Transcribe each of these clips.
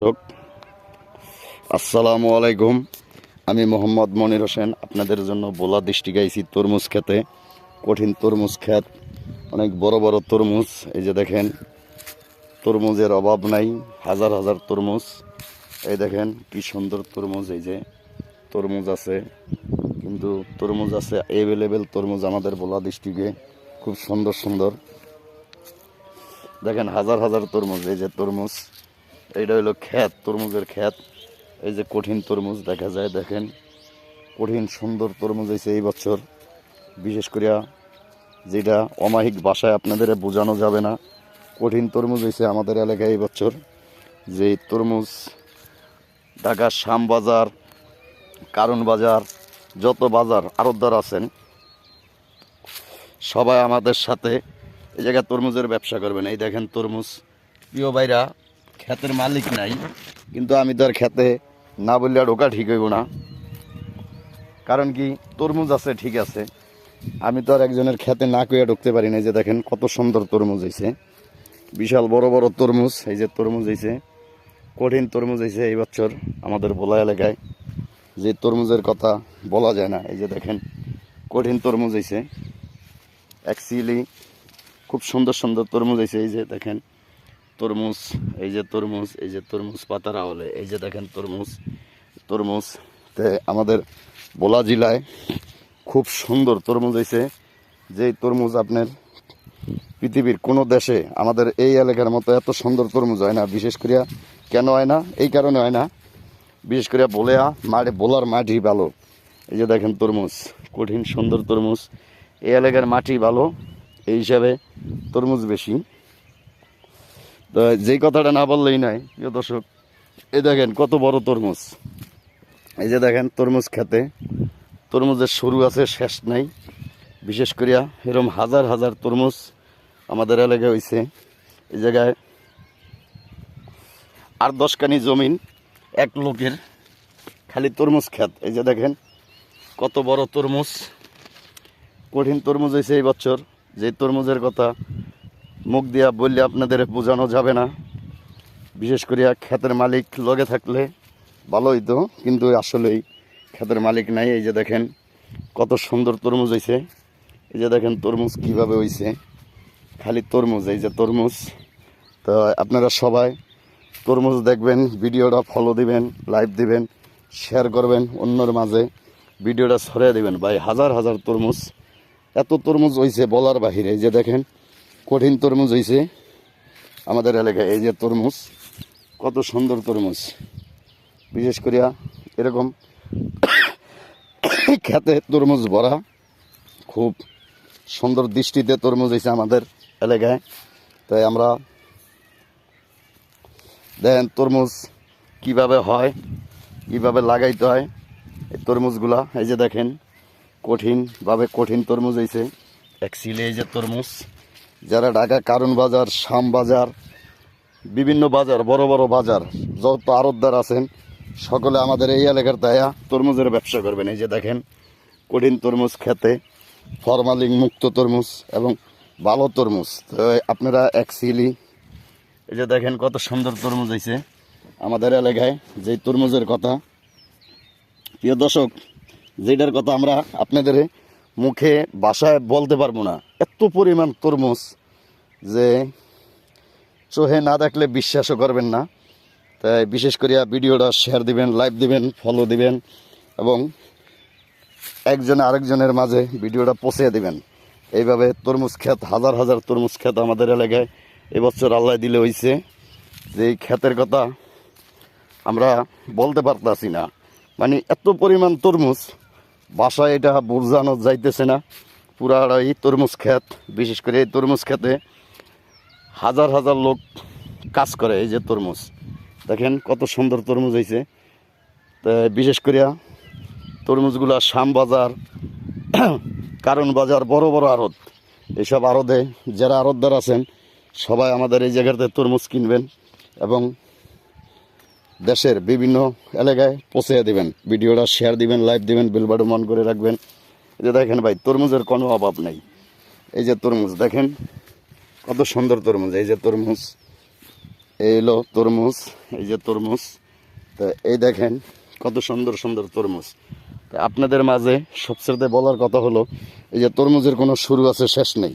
দর্শক, আসসালামু আলাইকুম। আমি মোহাম্মদ মনির হোসেন আপনাদের জন্য বোলা দৃষ্টি গাইছি তরমুজ খেতে। কঠিন তরমুজ ক্ষেত, অনেক বড় বড় তরমুজ। এই যে দেখেন, তরমুজের অভাব নাই, হাজার হাজার তরমুজ। এই দেখেন কি সুন্দর তরমুজ। এই যে তরমুজ আছে, কিন্তু তরমুজ আছে অ্যাভেলেবেল তরমুজ আমাদের বোলা ডিস্ট্রিক্টে, খুব সুন্দর সুন্দর। দেখেন হাজার হাজার তরমুজ। এই যে তরমুজ, এইটা হলো ক্ষেত, তরমুজের ক্ষেত। এই যে কঠিন তরমুজ দেখা যায়, দেখেন কঠিন সুন্দর তরমুজ হয়েছে এই বছর। বিশেষ করিয়া যেটা অমায়িক ভাষায় আপনাদের বোঝানো যাবে না, কঠিন তরমুজ হয়েছে আমাদের এলাকায় এই বছর। যে তরমুজ ঢাকার শ্যামবাজার, কারণ বাজার, যত বাজার আড়তদার আছেন সবাই আমাদের সাথে এই জায়গায় তরমুজের ব্যবসা করবেন। এই দেখেন তরমুজ। প্রিয় ভাইরা, ক্ষেতের মালিক নাই, কিন্তু আমি তো আর ক্ষেতে না বললে ঢোকা ঠিক হইব না। কারণ কি, তরমুজ আছে ঠিক আছে, আমি তো আর একজনের ক্ষেতে না কইয়া ঢুকতে পারি না। এই যে দেখেন কত সুন্দর তরমুজ হয়েছে, বিশাল বড় বড় তরমুজ। এই যে তরমুজ হয়েছে, কঠিন তরমুজ হয়েছে এই বছর আমাদের ভোলা এলাকায়। যে তরমুজের কথা বলা যায় না। এই যে দেখেন কঠিন তরমুজ হয়েছে, অ্যাকচুয়ালি খুব সুন্দর সুন্দর তরমুজ হয়েছে। এই যে দেখেন তরমুজ, এই যে তরমুজ, এই যে তরমুজ পাতারা হলে, এই যে দেখেন তরমুজ। তরমুজ আমাদের ভোলা জেলায় খুব সুন্দর তরমুজ হয়েছে। যেই তরমুজ আপনার পৃথিবীর কোনো দেশে আমাদের এই এলাকার মতো এত সুন্দর তরমুজ হয় না। বিশেষ করিয়া কেন হয় না, এই কারণে হয় না, বিশেষ করিয়া বোলার মাটি ভালো। এই যে দেখেন তরমুজ, কঠিন সুন্দর তরমুজ। এই এলাকার মাটি ভালো, এই হিসাবে তরমুজ বেশি। তো যেই কথাটা না বললেই নয় প্রিয় দর্শক, এই দেখেন কত বড় তরমুজ। এই যে দেখেন তরমুজ খেতে, তরমুজের শুরু আছে শেষ নাই। বিশেষ করিয়া এরকম হাজার হাজার তরমুজ আমাদের এলাকায় হয়েছে। এই জায়গায় 8-10 কানি জমিন এক লোকের, খালি তরমুজ খেত। এই যে দেখেন কত বড় তরমুজ, কঠিন তরমুজ হয়েছে এই বছর। যে তরমুজের কথা মুখ দিয়া বললে আপনাদের বোঝানো যাবে না। বিশেষ করিয়া ক্ষেতের মালিক লগে থাকলে ভালো হইতো, কিন্তু আসলেই ক্ষেতের মালিক নাই। এই যে দেখেন কত সুন্দর তরমুজ হয়েছে। এই যে দেখেন তরমুজ কিভাবে হয়েছে, খালি তরমুজ। এই যে তরমুজ। তো আপনারা সবাই তরমুজ দেখবেন, ভিডিওটা ফলো দিবেন, লাইভ দিবেন, শেয়ার করবেন অন্যর মাঝে, ভিডিওটা ছড়িয়ে দিবেন। ভাই হাজার হাজার তরমুজ, এত তরমুজ হয়েছে বলার বাহিরে। এই যে দেখেন কঠিন তরমুজ হয়েছে আমাদের এলাকায়। এই যে তরমুজ, কত সুন্দর তরমুজ। বিশেষ করিয়া এরকম খেতে তরমুজ ভরা, খুব সুন্দর দৃষ্টিতে তরমুজ হয়েছে আমাদের এলাকায়। তাই আমরা দেখেন তরমুজ কিভাবে হয়, কিভাবে লাগাইতে হয় এই তরমুজগুলা। এই যে দেখেন কঠিন তরমুজ হয়েছে অ্যাকচুয়ালি। এই যে তরমুজ, যারা ঢাকা কারণ বাজার, শ্যাম বাজার, বিভিন্ন বাজার, বড় বড় বাজার, যত আড়তদার আছেন সকলে আমাদের এই এলাকার তাইয়া তরমুজের ব্যবসা করবেন। এই যে দেখেন কঠিন তরমুজ খেতে, ফরমালিন মুক্ত তরমুজ এবং ভালো তরমুজ। তো আপনারা অ্যাকচুয়ালি এই যে দেখেন কত সুন্দর তরমুজ হয়েছে আমাদের এলাকায়। যেই তরমুজের কথা প্রিয় দর্শক, যেটার কথা আমরা আপনাদের মুখে ভাষায় বলতে পারবো না, এত পরিমাণ তরমুজ যে চোখে না দেখলে বিশ্বাসও করবেন না। তাই বিশেষ করিয়া ভিডিওটা শেয়ার দিবেন, লাইভ দিবেন, ফলো দিবেন এবং একজনে আরেকজনের মাঝে ভিডিওটা পৌঁছে দিবেন। এইভাবে তরমুজ ক্ষেত, হাজার হাজার তরমুজ ক্ষেত আমাদের এলাকায় এবছর আল্লাহ দিলে হয়েছে। যে এই ক্ষেতের কথা আমরা বলতে পারতাছি না, মানে এত পরিমাণ তরমুজ, বাসায় এটা বোঝানো যাইতেছে না। পুরা এই তরমুজ ক্ষেত, বিশেষ করে এই তরমুজ ক্ষেতে হাজার হাজার লোক কাজ করে। এই যে তরমুজ দেখেন কত সুন্দর তরমুজ হয়েছে। তো বিশেষ করিয়া তরমুজগুলা শ্যামবাজার, কারণ বাজার, বড় বড় আড়ত, এইসব আড়তে যারা আড়তদার আছেন সবাই আমাদের এই জায়গাতে তরমুজ কিনবেন এবং দেশের বিভিন্ন এলাকায় পৌঁছে দেবেন। ভিডিওটা শেয়ার দিবেন, লাইভ দিবেন, বেল বাটন অন করে রাখবেন। এই যে দেখেন ভাই তরমুজের কোনো অভাব নেই। এই যে তরমুজ দেখেন কত সুন্দর তরমুজ। এই যে তরমুজ, এই হলো তরমুজ, এই যে তরমুজ। তো এই দেখেন কত সুন্দর সুন্দর তরমুজ। তো আপনাদের মাঝে সবচেয়ে বলার কথা হলো এই যে তরমুজের কোনো শুরু আছে শেষ নেই।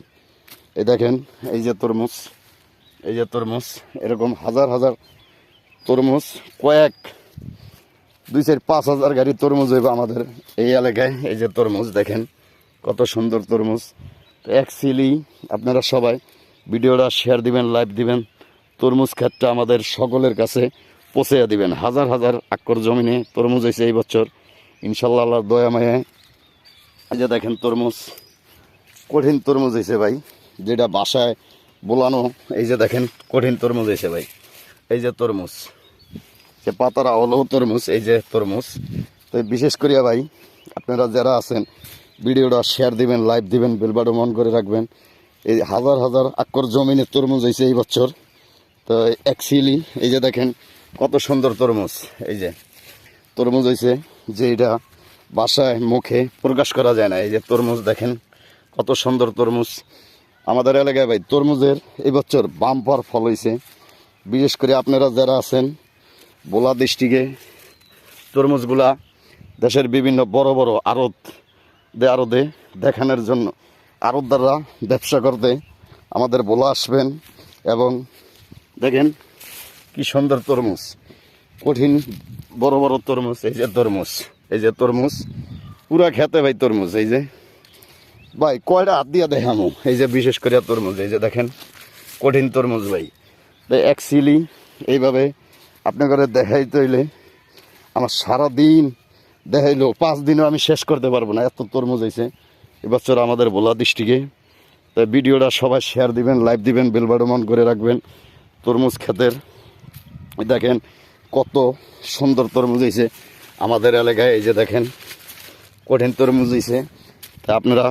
এই দেখেন এই যে তরমুজ, এই যে তরমুজ, এরকম হাজার হাজার তরমুজ, কয়েক 2-4-5 হাজার গাড়ি তরমুজ হইব আমাদের এই এলাকায়। এই যে তরমুজ দেখেন কত সুন্দর তরমুজ। তো অ্যাকচুয়ালি আপনারা সবাই ভিডিওটা শেয়ার দিবেন, লাইভ দিবেন, তরমুজ ক্ষেতটা আমাদের সকলের কাছে পৌঁছে দিবেন। হাজার হাজার আকর জমিনে তরমুজ হয়েছে এই বছর ইনশাল্লাহ, আল্লাহর দয়া মায়ে। এই যে দেখেন তরমুজ, কঠিন তরমুজ হয়েছে ভাই, যেটা বাসায় বোলানো। এই যে দেখেন কঠিন তরমুজ হয়েছে ভাই, এই যে তরমুজ, যে পাতারা হলো তরমুজ, এই যে তরমুজ। তো বিশেষ করিয়া ভাই আপনারা যারা আছেন ভিডিওটা শেয়ার দিবেন, লাইভ দিবেন, বেলবাটন মন করে রাখবেন। এই হাজার হাজার আকর জমিনে তরমুজ হয়েছে এই বছর। তো অ্যাকচুয়ালি এই যে দেখেন কত সুন্দর তরমুজ, এই যে তরমুজ হয়েছে, যে এটা বাসায় মুখে প্রকাশ করা যায় না। এই যে তরমুজ দেখেন কত সুন্দর তরমুজ। আমাদের এলাকায় ভাই তরমুজের এই বছর বাম্পার ফল হয়েছে। বিশেষ করে আপনারা যারা আছেন বোলা ডিস্ট্রিক্টে, তরমুজগুলা দেশের বিভিন্ন বড় বড় আড়তে দেখানোর জন্য আড়তদাররা ব্যবসা করতে আমাদের বোলা আসবেন। এবং দেখেন কি সুন্দর তরমুজ, কঠিন বড় বড় তরমুজ। এই যে তরমুজ, এই যে তরমুজ পুরা খেতে ভাই তরমুজ। এই যে ভাই কয়টা হাত দিয়া দেখামো, এই যে বিশেষ করে তরমুজ, এই যে দেখেন কঠিন তরমুজ ভাই। অ্যাকচুয়ালি এইভাবে আপনাকে দেখাইতে হইলে আমার সারাদিন দেখাইলো 5 দিনও আমি শেষ করতে পারবো না, এত তরমুজ হয়েছে এবছর আমাদের ভোলা ডিস্ট্রিক্টে। তাই ভিডিওটা সবাই শেয়ার দিবেন, লাইভ দিবেন, বেলবাটন অন করে রাখবেন তরমুজ ক্ষেতের। দেখেন কত সুন্দর তরমুজ হয়েছে আমাদের এলাকায়। এই যে দেখেন কঠিন তরমুজ হয়েছে। তা আপনারা